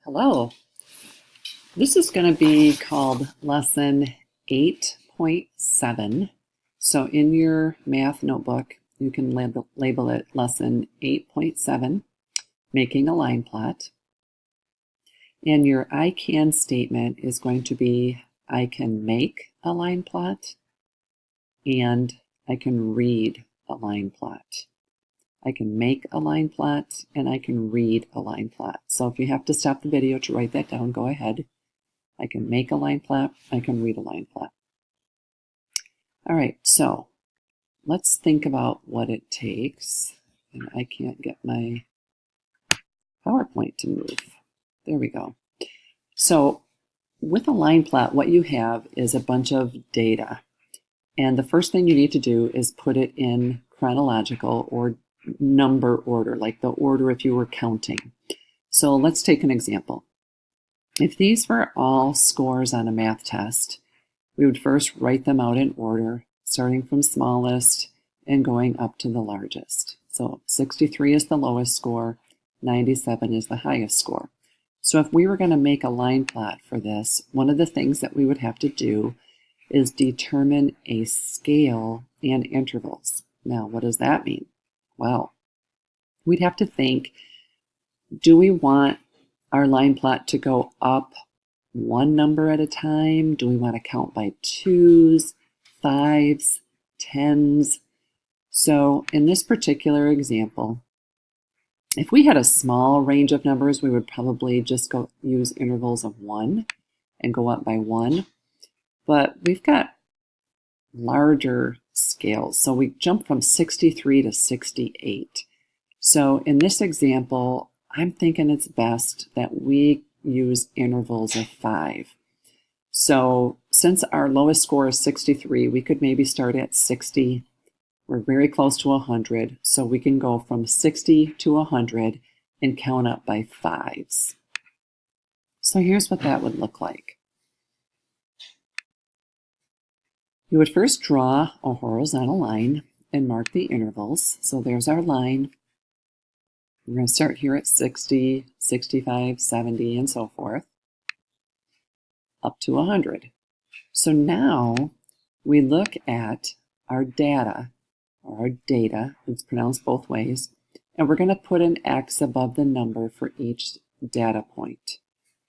Hello. This is going to be called Lesson 8.7. So in your math notebook, you can label it Lesson 8.7, Making a Line Plot. And your I can statement is going to be I can make a line plot and I can read a line plot. I can make a line plot and I can read a line plot. So if you have to stop the video to write that down, go ahead. I can make a line plot, I can read a line plot. All right, so let's think about what it takes. And I can't get my PowerPoint to move. There we go. So with a line plot, what you have is a bunch of data. And the first thing you need to do is put it in chronological or number order, like the order if you were counting. So let's take an example. If these were all scores on a math test, we would first write them out in order, starting from smallest and going up to the largest. So 63 is the lowest score, 97 is the highest score. So if we were going to make a line plot for this, one of the things that we would have to do is determine a scale and intervals. Now, what does that mean? Well, we'd have to think, do we want our line plot to go up one number at a time? Do we want to count by twos, fives, tens? So in this particular example, if we had a small range of numbers, we would probably just use intervals of 1 and go up by 1. But we've got larger scales. So we jump from 63 to 68. So in this example, I'm thinking it's best that we use intervals of 5. So since our lowest score is 63, we could maybe start at 60. We're very close to 100, so we can go from 60 to 100 and count up by 5s. So here's what that would look like. You would first draw a horizontal line and mark the intervals. So there's our line. We're going to start here at 60, 65, 70, and so forth, up to 100. So now we look at our data, or our data, it's pronounced both ways, and we're going to put an X above the number for each data point.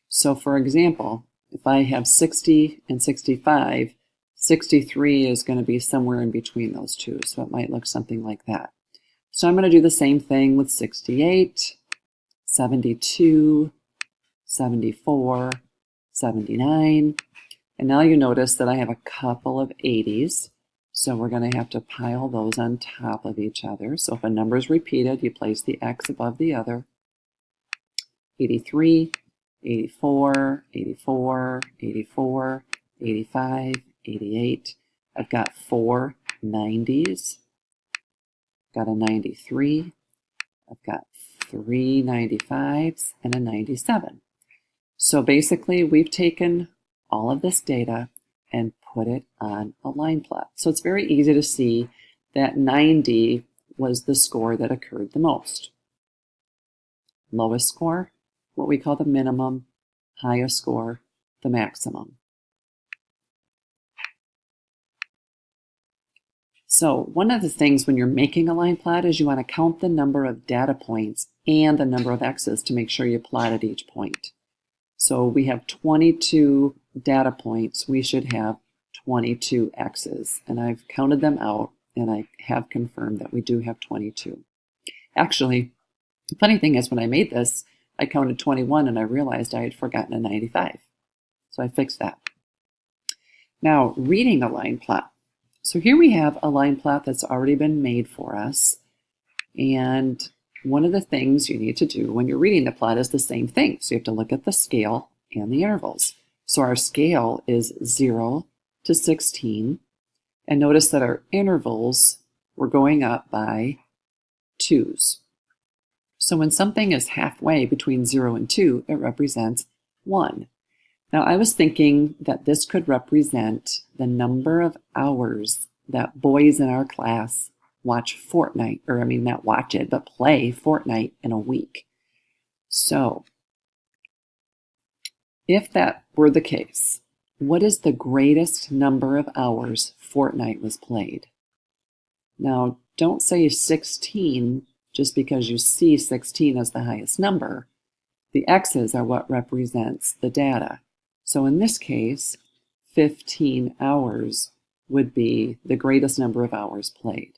So for example, if I have 60 and 65, 63 is going to be somewhere in between those two, so it might look something like that. So I'm going to do the same thing with 68, 72, 74, 79. And now you notice that I have a couple of 80s. So we're going to have to pile those on top of each other. So if a number is repeated, you place the X above the other. 83, 84, 84, 84, 85, 88. I've got 4 90s. Got a 93, I've got 3 95s, and a 97. So basically, we've taken all of this data and put it on a line plot. So it's very easy to see that 90 was the score that occurred the most. Lowest score, what we call the minimum, highest score, the maximum. So one of the things when you're making a line plot is you want to count the number of data points and the number of X's to make sure you plot at each point. So we have 22 data points. We should have 22 X's. And I've counted them out and I have confirmed that we do have 22. Actually, the funny thing is when I made this, I counted 21 and I realized I had forgotten a 95. So I fixed that. Now, reading a line plot. So here we have a line plot that's already been made for us. And one of the things you need to do when you're reading the plot is the same thing. So you have to look at the scale and the intervals. So our scale is 0 to 16. And notice that our intervals were going up by 2s. So when something is halfway between 0 and 2, it represents 1. Now, I was thinking that this could represent the number of hours that boys in our class watch Fortnite, or I mean, not watch it, but play Fortnite in a week. So If that were the case, what is the greatest number of hours Fortnite was played? Now, don't say 16 just because you see 16 as the highest number. The X's are what represents the data. So in this case, 15 hours would be the greatest number of hours played.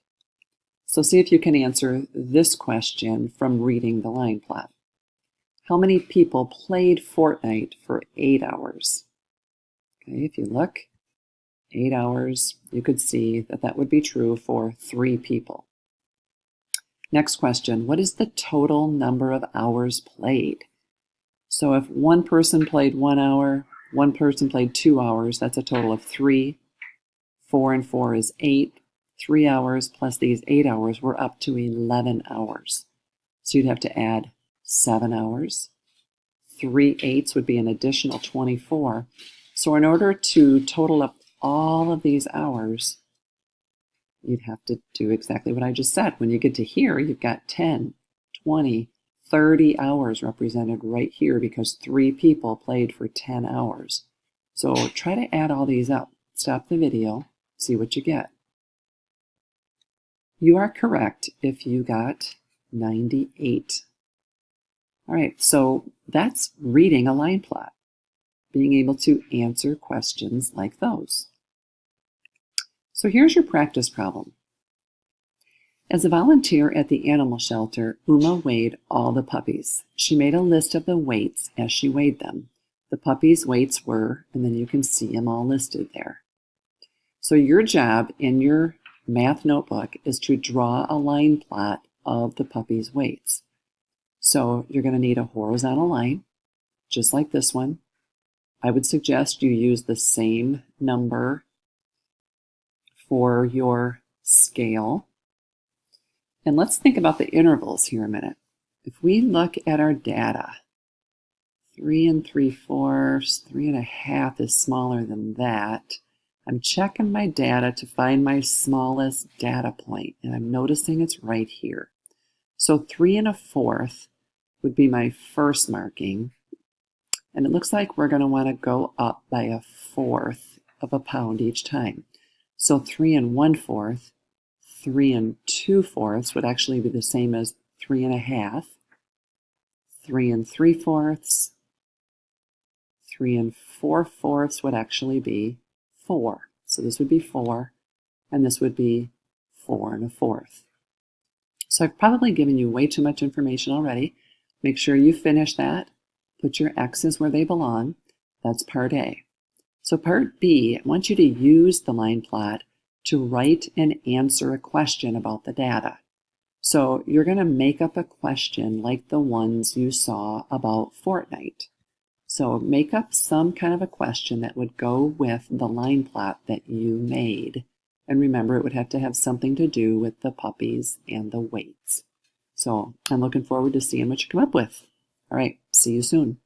So see if you can answer this question from reading the line plot. How many people played Fortnite for 8 hours? Okay, if you look, 8 hours, you could see that that would be true for 3 people. Next question, what is the total number of hours played? So if one person played 1 hour, one person played 2 hours, that's a total of 3. 4 and 4 is 8. 3 hours plus these 8 hours, we're up to 11 hours. So you'd have to add 7 hours. 3 eighths would be an additional 24. So in order to total up all of these hours, you'd have to do exactly what I just said. When you get to here, you've got 10, 20, 30 hours represented right here because 3 people played for 10 hours. So try to add all these up. Stop the video, see what you get. You are correct if you got 98. All right, so that's reading a line plot, being able to answer questions like those. So here's your practice problem. As a volunteer at the animal shelter, Uma weighed all the puppies. She made a list of the weights as she weighed them. The puppies' weights were, and then you can see them all listed there. So your job in your math notebook is to draw a line plot of the puppies' weights. So you're going to need a horizontal line, just like this one. I would suggest you use the same number for your scale. And let's think about the intervals here a minute. If we look at our data, 3 3/4, 3 1/2 is smaller than that. I'm checking my data to find my smallest data point, and I'm noticing it's right here. So 3 1/4 would be my first marking, and it looks like we're going to want to go up by 1/4 of a pound each time. So 3 1/4, 3 2/4 would actually be the same as 3 1/2, 3 3/4, 3 4/4 would actually be 4. So this would be 4, and this would be 4 1/4. So I've probably given you way too much information already. Make sure you finish that. Put your X's where they belong. That's part A. So part B, I want you to use the line plot to write and answer a question about the data. So you're going to make up a question like the ones you saw about Fortnite. So make up some kind of a question that would go with the line plot that you made. And remember, it would have to have something to do with the puppies and the weights. So I'm looking forward to seeing what you come up with. All right, see you soon.